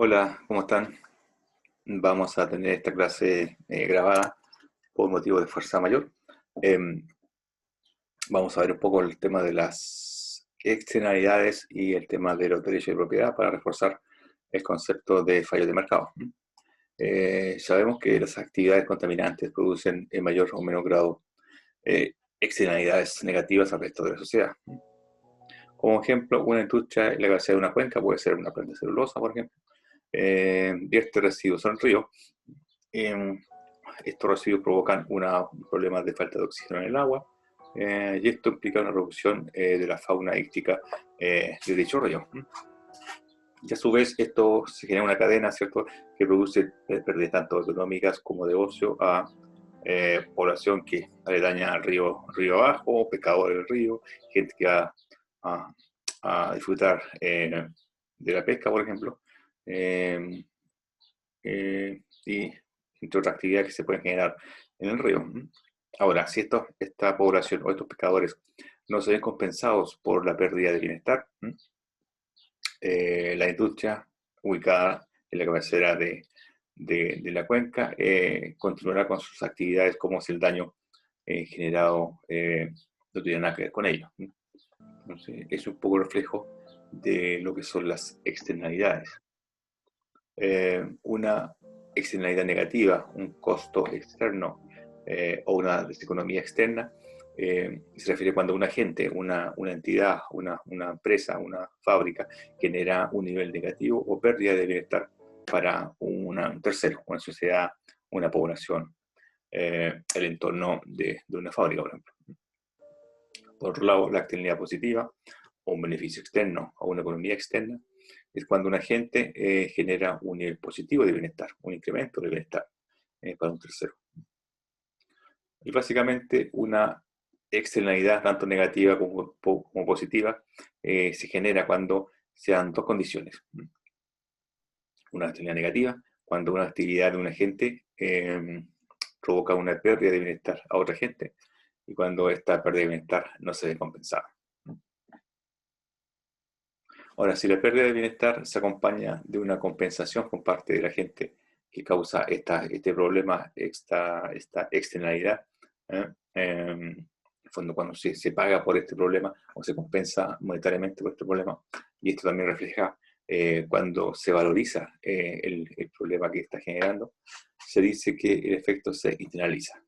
Hola, ¿cómo están? Vamos a tener esta clase grabada por motivo de fuerza mayor. Em, Vamos a ver un poco el tema de las externalidades y el tema de los derechos de propiedad para reforzar el concepto de fallos de mercado. Sabemos que las actividades contaminantes producen en mayor o menor grado externalidades negativas al resto de la sociedad. Como ejemplo, una industria en la cabecera de una cuenca puede ser una planta de celulosa, por ejemplo, vierte residuos al río. Em, Estos residuos provocan un problema de falta de oxígeno en el agua, y esto implica una reducción de la fauna íctica de dicho río. Y a su vez esto se genera una cadena, ¿cierto?, que produce pérdidas tanto económicas como de ocio a población que daña al río abajo, pescadores del río, gente que va a, a disfrutar de la pesca, por ejemplo, y entre otras actividades que se pueden generar en el río. Ahora, si esta población o estos pescadores no se ven compensados por la pérdida de bienestar, la industria ubicada en la cabecera de la cuenca continuará con sus actividades como si el daño generado no tuviera nada que ver con ello. Entonces, es un poco reflejo de lo que son las externalidades. Una externalidad negativa, un costo externo o una deseconomía externa, se refiere cuando un agente, una entidad, una empresa, una fábrica genera un nivel negativo o pérdida de bienestar para un tercero, una sociedad, una población, el entorno de una fábrica, por ejemplo. Por otro lado, la externalidad positiva o un beneficio externo o una economía externa es cuando un agente genera un nivel positivo de bienestar, un incremento de bienestar para un tercero. Y básicamente una externalidad, tanto negativa como positiva, se genera cuando se dan dos condiciones. Una externalidad negativa, cuando una actividad de un agente provoca una pérdida de bienestar a otra gente, y cuando esta pérdida de bienestar no se ve compensada. Ahora, si la pérdida de bienestar se acompaña de una compensación por parte de la gente que causa este problema, esta externalidad, en el fondo cuando se paga por este problema o se compensa monetariamente por este problema, y esto también refleja cuando se valoriza el problema que está generando, se dice que el efecto se internaliza.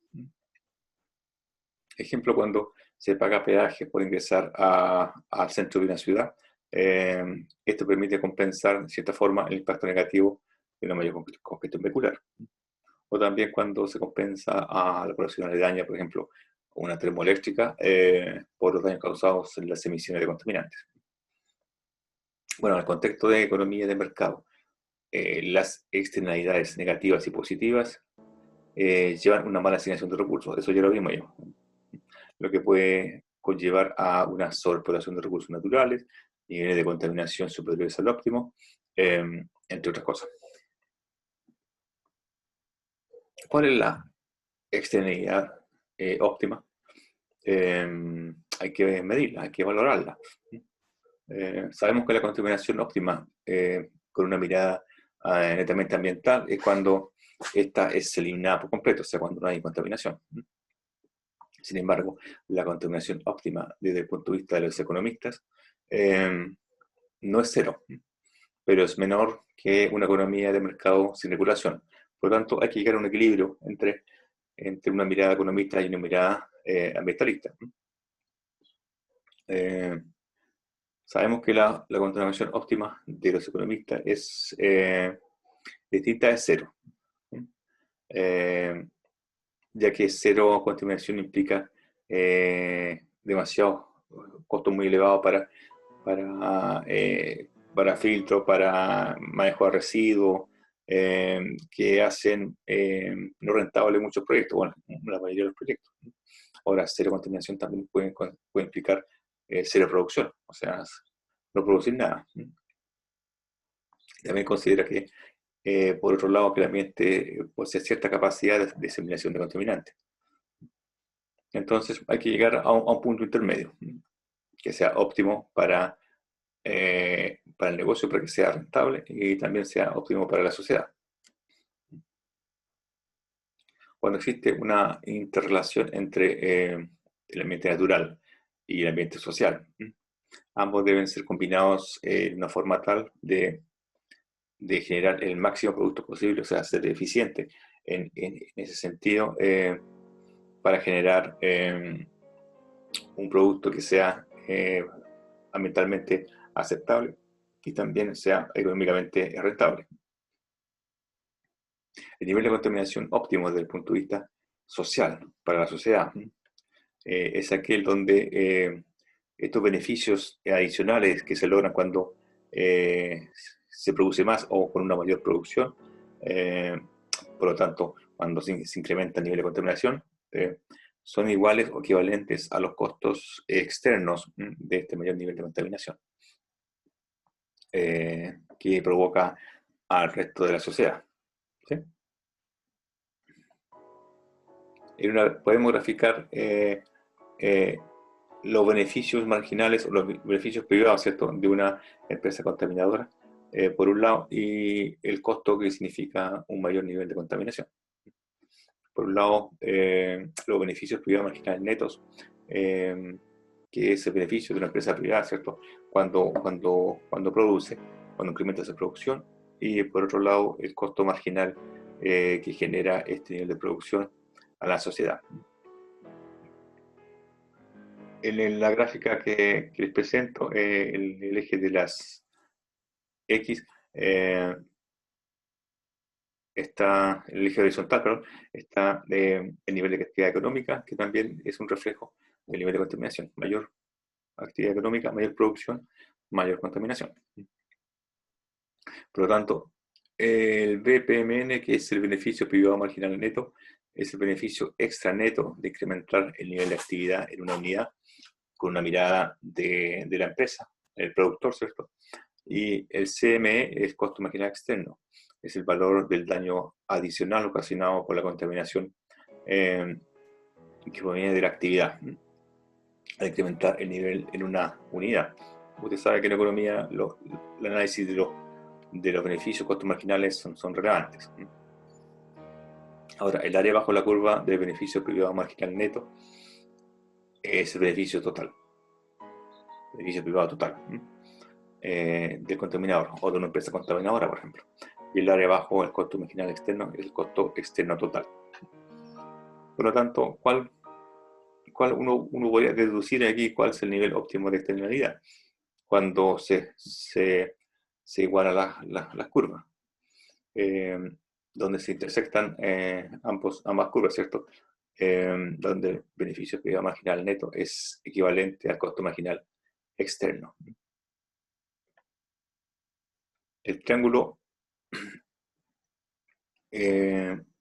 Ejemplo, cuando se paga peaje por ingresar al centro de una ciudad, esto permite compensar, de cierta forma, el impacto negativo de una mayor congestión vehicular. O también cuando se compensa a la población aledaña, por ejemplo, una termoeléctrica, por los daños causados en las emisiones de contaminantes. Bueno, en el contexto de economía de mercado, las externalidades negativas y positivas llevan una mala asignación de recursos. Eso ya lo vimos yo. Lo que puede conllevar a una sobrepoblación de recursos naturales, niveles de contaminación superiores al óptimo, entre otras cosas. ¿Cuál es la externalidad óptima? Hay que medirla, hay que valorarla. Sabemos que la contaminación óptima, con una mirada netamente ambiental, es cuando esta es eliminada por completo, o sea, cuando no hay contaminación. Sin embargo, la contaminación óptima desde el punto de vista de los economistas no es cero, pero es menor que una economía de mercado sin regulación. Por lo tanto, hay que llegar a un equilibrio entre una mirada economista y una mirada ambientalista. Sabemos que la contaminación óptima de los economistas es distinta de cero, eh, ya que cero contaminación implica demasiado costo muy elevado para filtro, para manejo de residuos, que hacen no rentables muchos proyectos, bueno, la mayoría de los proyectos. Ahora, cero contaminación también puede implicar cero producción, o sea, no producir nada. También considera que, por otro lado, que el ambiente posee cierta capacidad de diseminación de contaminantes. Entonces hay que llegar a un punto intermedio, que sea óptimo para para el negocio, para que sea rentable y también sea óptimo para la sociedad. Cuando existe una interrelación entre el ambiente natural y el ambiente social, ambos deben ser combinados de una forma tal de generar el máximo producto posible, o sea, ser eficiente en ese sentido, para generar un producto que sea ambientalmente aceptable y también sea económicamente rentable. El nivel de contaminación óptimo desde el punto de vista social para la sociedad es aquel donde estos beneficios adicionales que se logran cuando se produce más o con una mayor producción, eh, por lo tanto, cuando se incrementa el nivel de contaminación, son iguales o equivalentes a los costos externos de este mayor nivel de contaminación que provoca al resto de la sociedad. ¿Sí? Podemos graficar eh, los beneficios marginales o los beneficios privados, ¿cierto?, de una empresa contaminadora, por un lado, y el costo que significa un mayor nivel de contaminación. Por un lado, los beneficios privados marginales netos, que es el beneficio de una empresa privada, ¿cierto?, cuando produce, cuando incrementa su producción, y por otro lado, el costo marginal que genera este nivel de producción a la sociedad. En la gráfica que les presento, el eje de las X está, el eje horizontal, perdón, está el nivel de actividad económica, que también es un reflejo del nivel de contaminación. Mayor actividad económica, mayor producción, mayor contaminación. Por lo tanto, el BPMN, que es el beneficio privado marginal neto, es el beneficio extra neto de incrementar el nivel de actividad en una unidad con una mirada de la empresa, el productor, ¿cierto? Y el CME es costo marginal externo, es el valor del daño adicional ocasionado por la contaminación que proviene de la actividad, al incrementar el nivel en una unidad. Usted sabe que en economía el análisis de los beneficios, costos marginales son relevantes. Ahora, el área bajo la curva del beneficio privado marginal neto es el beneficio total, beneficio privado total del contaminador o de una empresa contaminadora, por ejemplo. Y el área abajo, el costo marginal externo, es el costo externo total. Por lo tanto, uno podría deducir aquí cuál es el nivel óptimo de externalidad cuando se igualan las curvas, donde se intersectan ambas curvas, ¿cierto? Donde el beneficio privado marginal neto es equivalente al costo marginal externo. El triángulo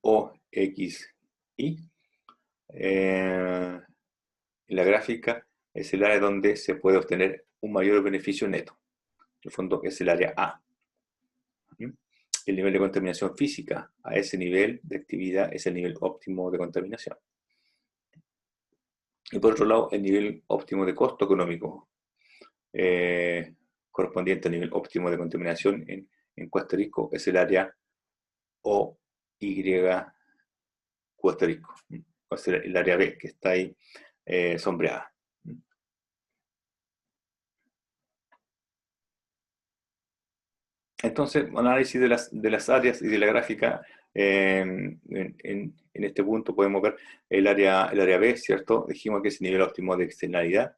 OXY en la gráfica es el área donde se puede obtener un mayor beneficio neto. En el fondo es el área A. El nivel de contaminación física a ese nivel de actividad es el nivel óptimo de contaminación. Y por otro lado, el nivel óptimo de costo económico correspondiente al nivel óptimo de contaminación en Puerto Rico es el área OY Puerto Rico, o sea, el área B que está ahí sombreada. Entonces, análisis de las áreas y de la gráfica, en este punto podemos ver el área B, ¿cierto? Dijimos que es el nivel óptimo de externalidad,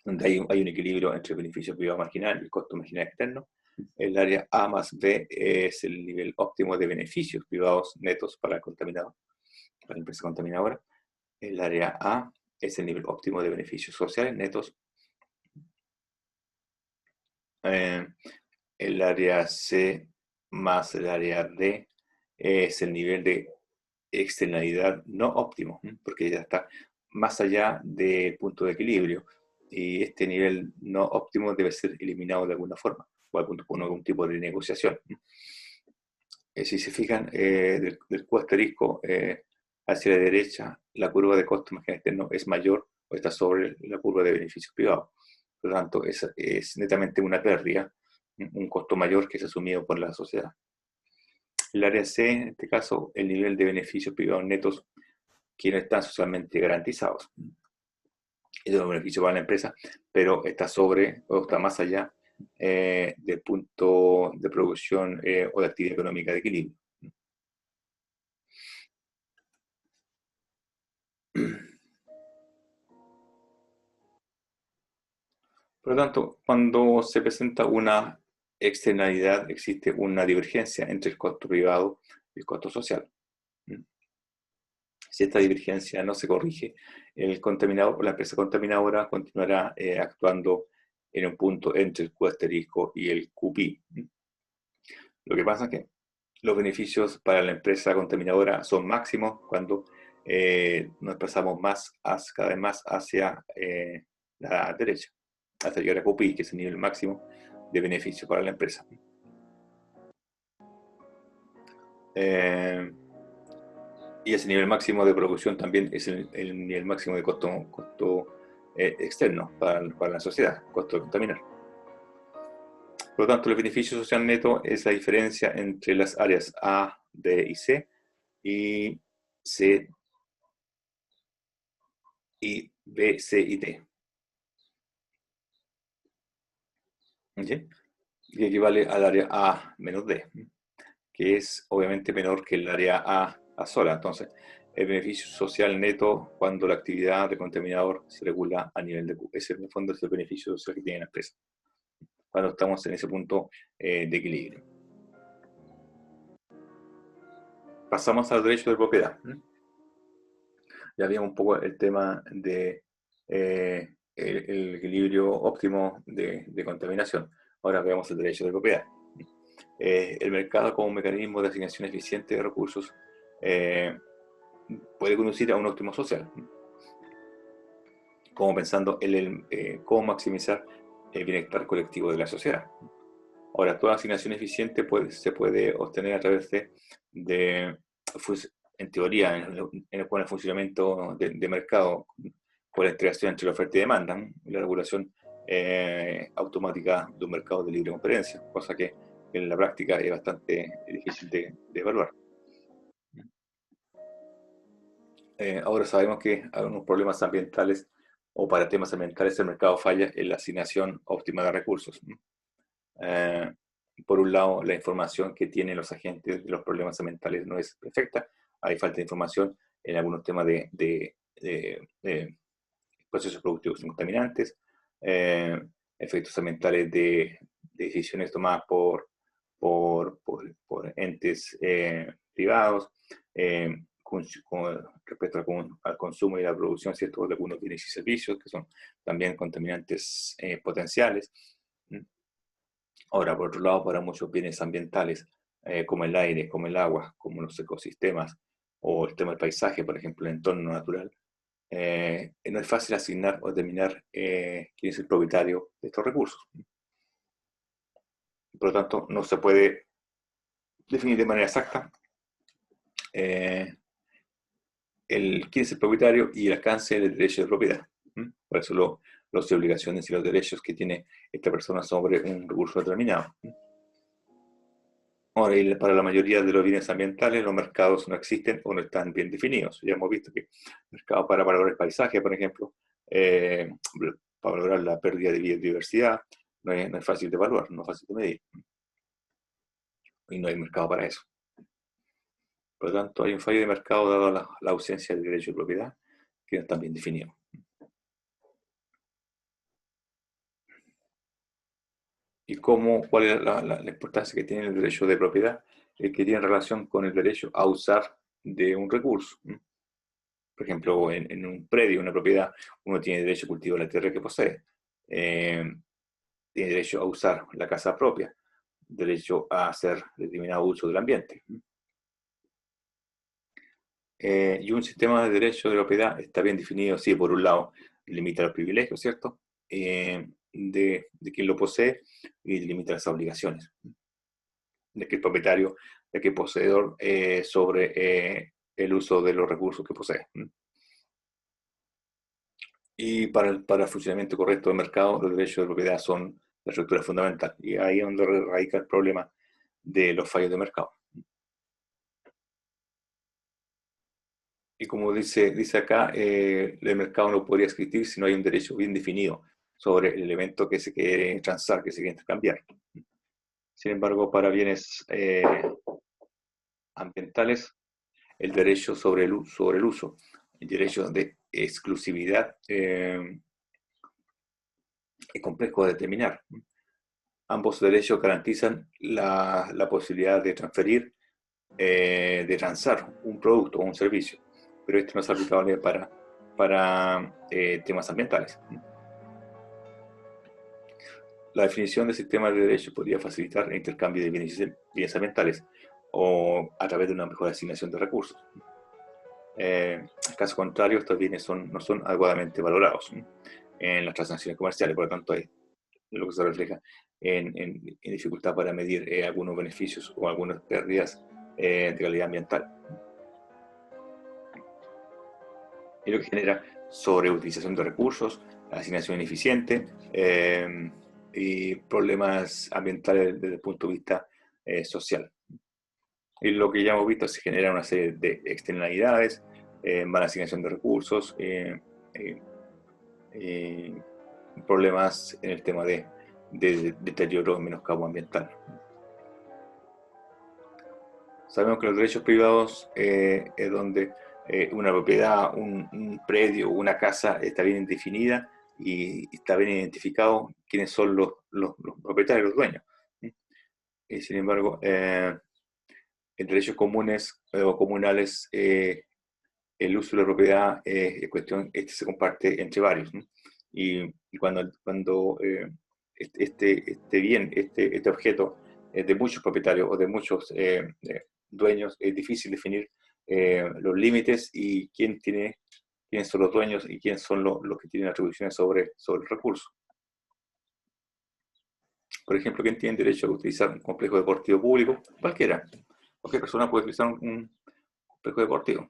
donde hay un equilibrio entre el beneficio privado marginal y el costo marginal externo. El área A más B es el nivel óptimo de beneficios privados netos para el contaminador, para la empresa contaminadora. El área A es el nivel óptimo de beneficios sociales netos. Eh, el área C más el área D es el nivel de externalidad no óptimo, porque ya está más allá del punto de equilibrio. Y este nivel no óptimo debe ser eliminado de alguna forma, o con algún tipo de negociación. Si se fijan, del Q asterisco hacia la derecha, la curva de costo marginal externo es mayor o está sobre la curva de beneficios privados. Por lo tanto, es netamente una pérdida, un costo mayor que es asumido por la sociedad. El área C, en este caso, el nivel de beneficios privados netos que no están socialmente garantizados. Es un beneficio para la empresa, pero está sobre o está más allá del punto de producción o de actividad económica de equilibrio. Por lo tanto, cuando se presenta una externalidad, existe una divergencia entre el costo privado y el costo social. Si esta divergencia no se corrige, el contaminador o la empresa contaminadora continuará actuando en un punto entre el Q asterisco y el QPI. Lo que pasa es que los beneficios para la empresa contaminadora son máximos cuando nos pasamos cada vez más hacia la derecha, hasta llegar a QPI, que es el nivel máximo de beneficio para la empresa. Y ese nivel máximo de producción también es el nivel máximo de costo externo para la sociedad, costo de contaminar. Por lo tanto, el beneficio social neto es la diferencia entre las áreas A, D y C, y C, y B, C y D. ¿Sí? Y equivale al área A menos D, que es obviamente menor que el área A sola. Entonces, el beneficio social neto cuando la actividad de contaminador se regula a nivel de Q. Ese en el fondo es el beneficio social que tiene la empresa, cuando estamos en ese punto de equilibrio. Pasamos al derecho de propiedad. Ya vimos un poco el tema de el equilibrio óptimo de contaminación. Ahora veamos el derecho de propiedad. El mercado como mecanismo de asignación eficiente de recursos puede conducir a un óptimo social, como pensando en cómo maximizar el bienestar colectivo de la sociedad. Ahora, toda asignación eficiente se puede obtener a través en teoría, con el funcionamiento de mercado, con la interacción entre la oferta y demanda, y la regulación automática de un mercado de libre competencia, cosa que en la práctica es bastante difícil de evaluar. Ahora sabemos que hay unos problemas ambientales o para temas ambientales el mercado falla en la asignación óptima de recursos. Eh, por un lado, la información que tienen los agentes de los problemas ambientales no es perfecta, hay falta de información en algunos temas de procesos productivos contaminantes, efectos ambientales de decisiones tomadas por entes privados, respecto al consumo y la producción ¿cierto? De algunos bienes y servicios, que son también contaminantes potenciales. Ahora, por otro lado, para muchos bienes ambientales, como el aire, como el agua, como los ecosistemas, o el tema del paisaje, por ejemplo, el entorno natural, no es fácil asignar o determinar quién es el propietario de estos recursos. Por lo tanto, no se puede definir de manera exacta quién es el propietario y el alcance del derecho de propiedad. Por eso las obligaciones y los derechos que tiene esta persona sobre un recurso determinado. Ahora, para la mayoría de los bienes ambientales, los mercados no existen o no están bien definidos. Ya hemos visto que el mercado para valorar el paisaje, por ejemplo, para valorar la pérdida de biodiversidad, no es fácil de evaluar, no es fácil de medir. Y no hay mercado para eso. Por lo tanto, hay un fallo de mercado dado la ausencia del derecho de propiedad, que no está bien definido. ¿Y cuál es la importancia que tiene el derecho de propiedad? Que tiene relación con el derecho a usar de un recurso. Por ejemplo, en un predio, una propiedad, uno tiene derecho a cultivar la tierra que posee, tiene derecho a usar la casa propia, derecho a hacer determinado uso del ambiente. Y un sistema de derecho de propiedad está bien definido, sí, por un lado, limita los privilegios, ¿cierto? De quien lo posee y limita las obligaciones de que el propietario, de que el poseedor sobre el uso de los recursos que posee. Y para el funcionamiento correcto del mercado, los derechos de propiedad son la estructura fundamental. Y ahí es donde radica el problema de los fallos de mercado. Y como dice acá, el mercado no podría existir si no hay un derecho bien definido sobre el elemento que se quiere transar, que se quiere intercambiar. Sin embargo, para bienes ambientales, el derecho sobre el uso, el derecho de exclusividad es complejo de determinar. Ambos derechos garantizan la posibilidad de transferir, de transar un producto o un servicio, pero esto no es aplicable para temas ambientales. La definición de sistemas de derechos podría facilitar el intercambio de bienes ambientales o a través de una mejor asignación de recursos. En caso contrario, estos bienes no son adecuadamente valorados en las transacciones comerciales, por lo tanto, hay lo que se refleja en dificultad para medir algunos beneficios o algunas pérdidas de calidad ambiental. Y lo que genera sobreutilización de recursos, asignación ineficiente y problemas ambientales desde el punto de vista social. Y lo que ya hemos visto, se genera una serie de externalidades, mala asignación de recursos, problemas en el tema de deterioro y menoscabo ambiental. Sabemos que los derechos privados es donde una propiedad, un predio, una casa está bien definida y está bien identificado quiénes son los propietarios, los dueños. Y sin embargo, en derechos comunes o comunales, el uso de la propiedad es cuestión, se comparte entre varios, ¿no? Y cuando este bien, este objeto es de muchos propietarios o de muchos dueños, es difícil definir los límites y quiénes son los dueños y quiénes son los que tienen atribuciones sobre el recurso. Por ejemplo, ¿quién tiene derecho a utilizar un complejo deportivo público? Cualquiera. Cualquier persona puede utilizar un complejo deportivo.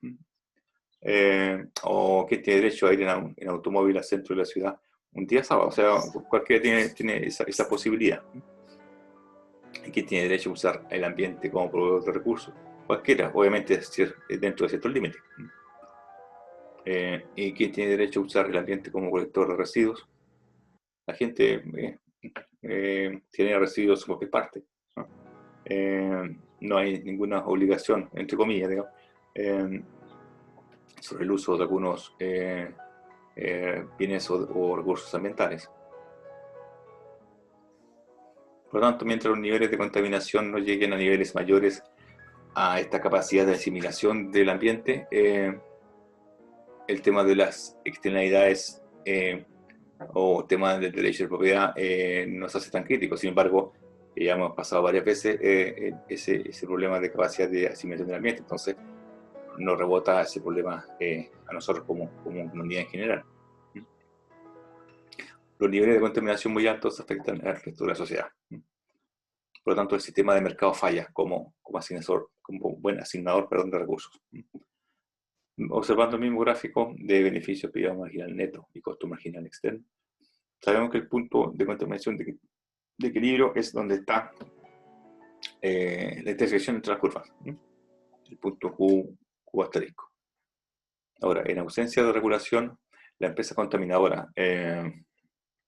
O quién tiene derecho a ir en automóvil al centro de la ciudad un día sábado. O sea, cualquiera tiene esa posibilidad. ¿Y quién tiene derecho a usar el ambiente como proveedor de recursos? Cualquiera, obviamente dentro de ciertos límites. ¿Y quién tiene derecho a usar el ambiente como colector de residuos? La gente tiene residuos por cualquier parte, ¿no? No hay ninguna obligación, entre comillas, digamos, sobre el uso de algunos bienes o recursos ambientales. Por lo tanto, mientras los niveles de contaminación no lleguen a niveles mayores a esta capacidad de asimilación del ambiente, el tema de las externalidades o temas del derecho de propiedad no se hace tan crítico. Sin embargo, ya hemos pasado varias veces ese problema de capacidad de asimilación del ambiente, entonces nos rebota ese problema a nosotros como comunidad en general. Los niveles de contaminación muy altos afectan al resto de la sociedad. Por lo tanto, el sistema de mercado falla como buen asignador de recursos. Observando el mismo gráfico de beneficio privado marginal neto y costo marginal externo, sabemos que el punto de contaminación de equilibrio es donde está la intersección entre las curvas, el punto Q asterisco. Ahora, en ausencia de regulación, la empresa contaminadora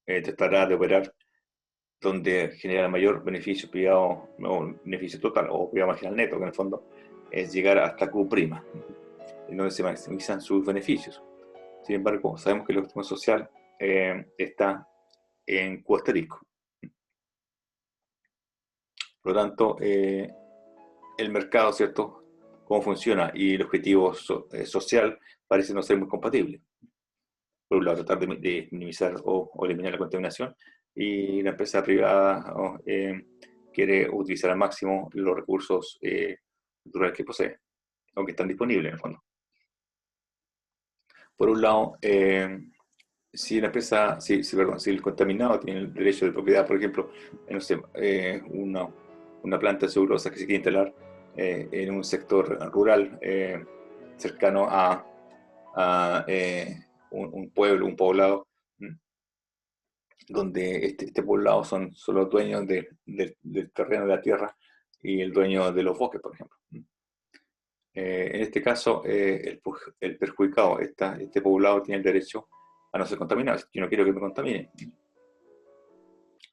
tratará de operar donde genera mayor beneficio privado, o beneficio total, o privado marginal neto, que en el fondo es llegar hasta Q', en donde se maximizan sus beneficios. Sin embargo, sabemos que el óptimo social está en Q asterisco. Por lo tanto, el mercado, ¿cierto?, cómo funciona y el objetivo social parece no ser muy compatible. Por un lado, tratar de minimizar o eliminar la contaminación, y la empresa privada quiere utilizar al máximo los recursos naturales que posee, o que están disponibles en el fondo. Por un lado, si la empresa, si el contaminado tiene el derecho de propiedad, por ejemplo, no sé, una planta de celulosa que se quiere instalar en un sector rural cercano a un pueblo, un poblado, donde este poblado son los dueños del terreno, de la tierra, y el dueño de los bosques, por ejemplo. En este caso, el perjudicado, este poblado, tiene el derecho a no ser contaminado. Yo no quiero que me contamine.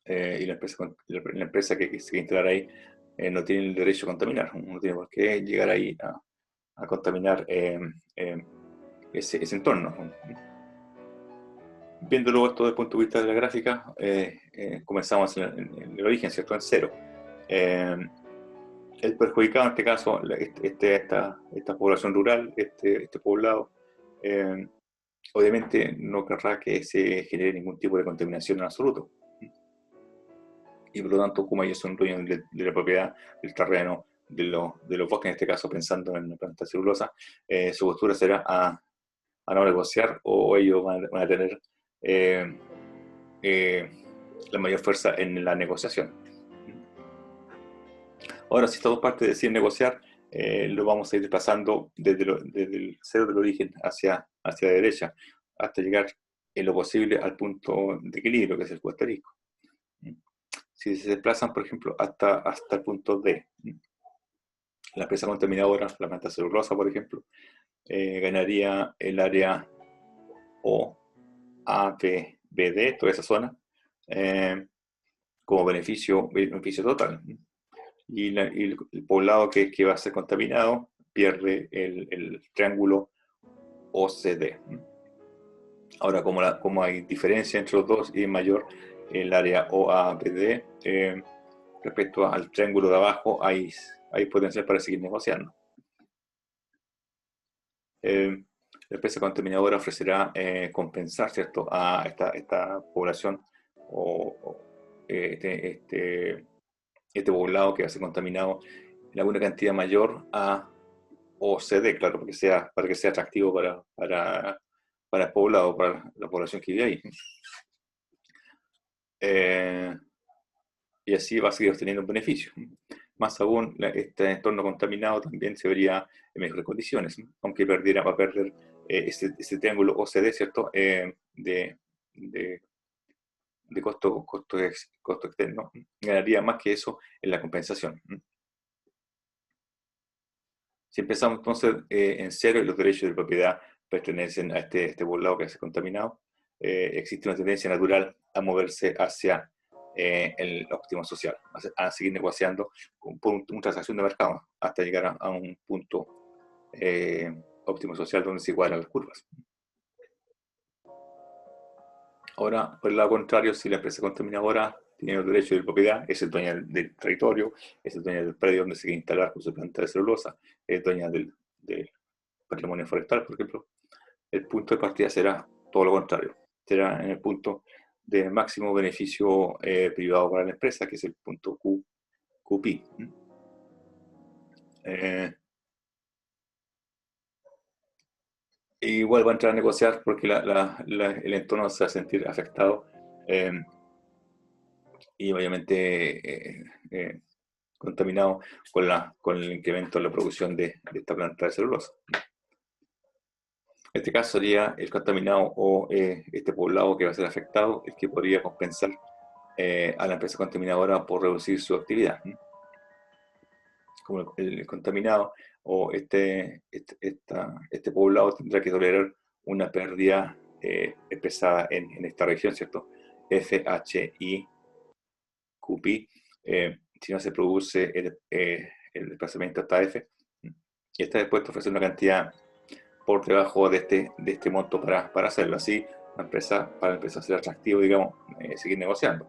Y la empresa que se instalar ahí no tiene el derecho a contaminar. No tiene por qué llegar ahí a contaminar ese entorno. Viéndolo esto desde el punto de vista de la gráfica, comenzamos en el origen, ¿cierto? En cero. Eh, el perjudicado en este caso, esta población rural, este poblado, obviamente no querrá que se genere ningún tipo de contaminación en absoluto. Y por lo tanto, como ellos son dueños de la propiedad, del terreno, de los bosques, en este caso pensando en la planta de celulosa, su postura será a no negociar, o ellos van a tener eh, eh, la mayor fuerza en la negociación. Ahora, si estas dos partes deciden negociar, lo vamos a ir pasando desde el cero del origen hacia la derecha, hasta llegar en lo posible al punto de equilibrio, que es el asterisco. Si se desplazan, por ejemplo, hasta el punto D, la empresa contaminadora, la planta celulosa, por ejemplo, ganaría el área O, A, B, B, D, toda esa zona, como beneficio total. Y el poblado que va a ser contaminado pierde el triángulo OCD. Ahora, como hay diferencia entre los dos y es mayor el área OABD, respecto al triángulo de abajo, hay potencial para seguir negociando. La empresa contaminadora ofrecerá compensar, ¿cierto?, a esta población o este poblado que va a ser contaminado en alguna cantidad mayor a OCD, claro, para que sea atractivo para el poblado, para la población que vive ahí. Y así va a seguir obteniendo un beneficio. Más aún, este entorno contaminado también se vería en mejores condiciones, aunque va a perder ese triángulo OCD, ¿cierto? De costo externo, ganaría más que eso en la compensación. Si empezamos entonces en cero y los derechos de propiedad pertenecen a este poblado que se ha contaminado, existe una tendencia natural a moverse hacia el óptimo social, a seguir negociando por una transacción de mercado hasta llegar a un punto óptimo social donde se igualan las curvas. Ahora, por el lado contrario, si la empresa contaminadora tiene los derechos de propiedad, es el dueño del territorio, es el dueño del predio donde se quiere instalar con su planta de celulosa, es dueña del patrimonio forestal, por ejemplo, el punto de partida será todo lo contrario. Será en el punto de máximo beneficio privado para la empresa, que es el punto QPI. Igual va a entrar a negociar porque el entorno se va a sentir afectado eh, y obviamente contaminado con el incremento en la producción de esta planta de celulosa. En este caso sería el contaminado o este poblado que va a ser afectado el que podría compensar a la empresa contaminadora por reducir su actividad. Como el contaminado o este poblado tendrá que tolerar una pérdida expresada en esta región, ¿cierto? FHI, QPI, si no se produce el desplazamiento hasta F, y está dispuesto a ofrecer una cantidad por debajo de este monto para hacerlo. Así, para la empresa ser atractivo, digamos, seguir negociando.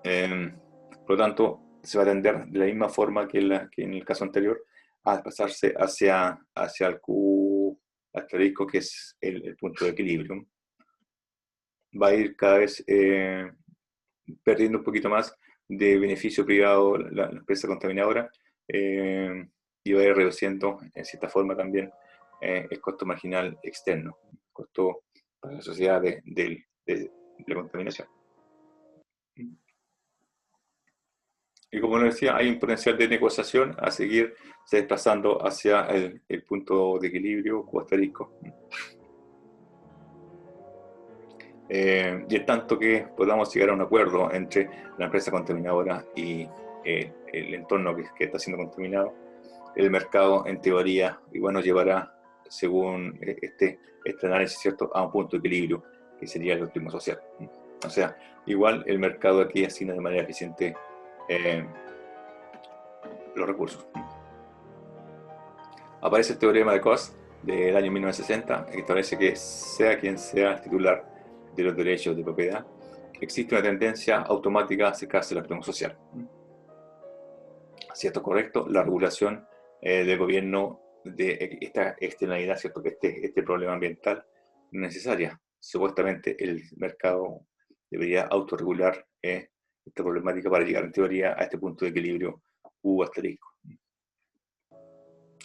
Por lo tanto, se va a tender de la misma forma que en el caso anterior a desplazarse hacia el Q asterisco, que es el punto de equilibrio. Va a ir cada vez perdiendo un poquito más de beneficio privado la empresa contaminadora y va a ir reduciendo en cierta forma también el costo marginal externo, el costo para la sociedad de la contaminación. Y como les decía, hay un potencial de negociación a seguir se desplazando hacia el punto de equilibrio o asterisco. Y en tanto que podamos llegar a un acuerdo entre la empresa contaminadora y el entorno que está siendo contaminado, el mercado en teoría igual nos llevará, según este análisis, ¿cierto?, a un punto de equilibrio, que sería el optimismo social. O sea, igual el mercado aquí asigna de manera eficiente eh, los recursos. Aparece el teorema de Coase del año 1960, que establece que sea quien sea el titular de los derechos de propiedad, existe una tendencia automática a acercarse al optimismo social. Si esto es correcto, la regulación del gobierno de esta externalidad, ¿cierto?, que este problema ambiental no es necesaria. Supuestamente el mercado debería autorregular esta problemática para llegar en teoría a este punto de equilibrio u asterisco.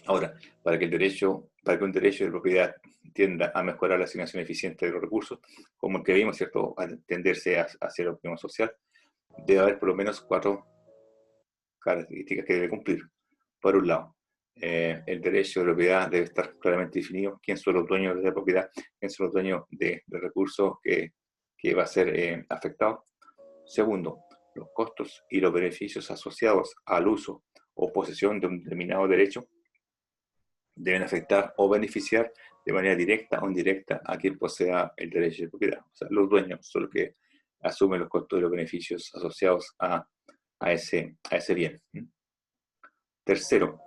Ahora, para que un derecho de propiedad tienda a mejorar la asignación eficiente de los recursos, como el que vimos, ¿cierto?, a tenderse hacia el optimismo social, debe haber por lo menos 4 características que debe cumplir. Por un lado, el derecho de propiedad debe estar claramente definido, quién son los dueños de la propiedad, quién son los dueños de recursos que va a ser afectado. Segundo, los costos y los beneficios asociados al uso o posesión de un determinado derecho deben afectar o beneficiar de manera directa o indirecta a quien posea el derecho de propiedad. O sea, los dueños son los que asumen los costos y los beneficios asociados a ese bien. Tercero,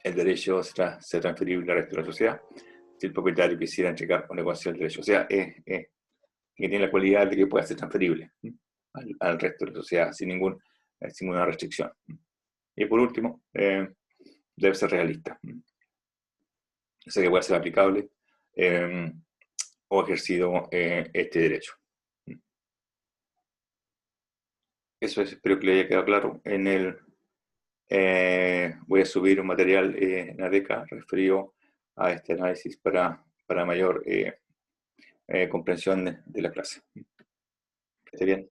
el derecho será transferible al resto de la sociedad si el propietario quisiera entregar o negociar el derecho. O sea, que tiene la cualidad de que pueda ser transferible al resto de la sociedad sin ninguna restricción. Y por último, debe ser realista. O sea, que pueda ser aplicable o ejercido este derecho. Eso es, espero que le haya quedado claro. Voy a subir un material en ADECA referido a este análisis para mayor comprensión de la clase. Que esté bien.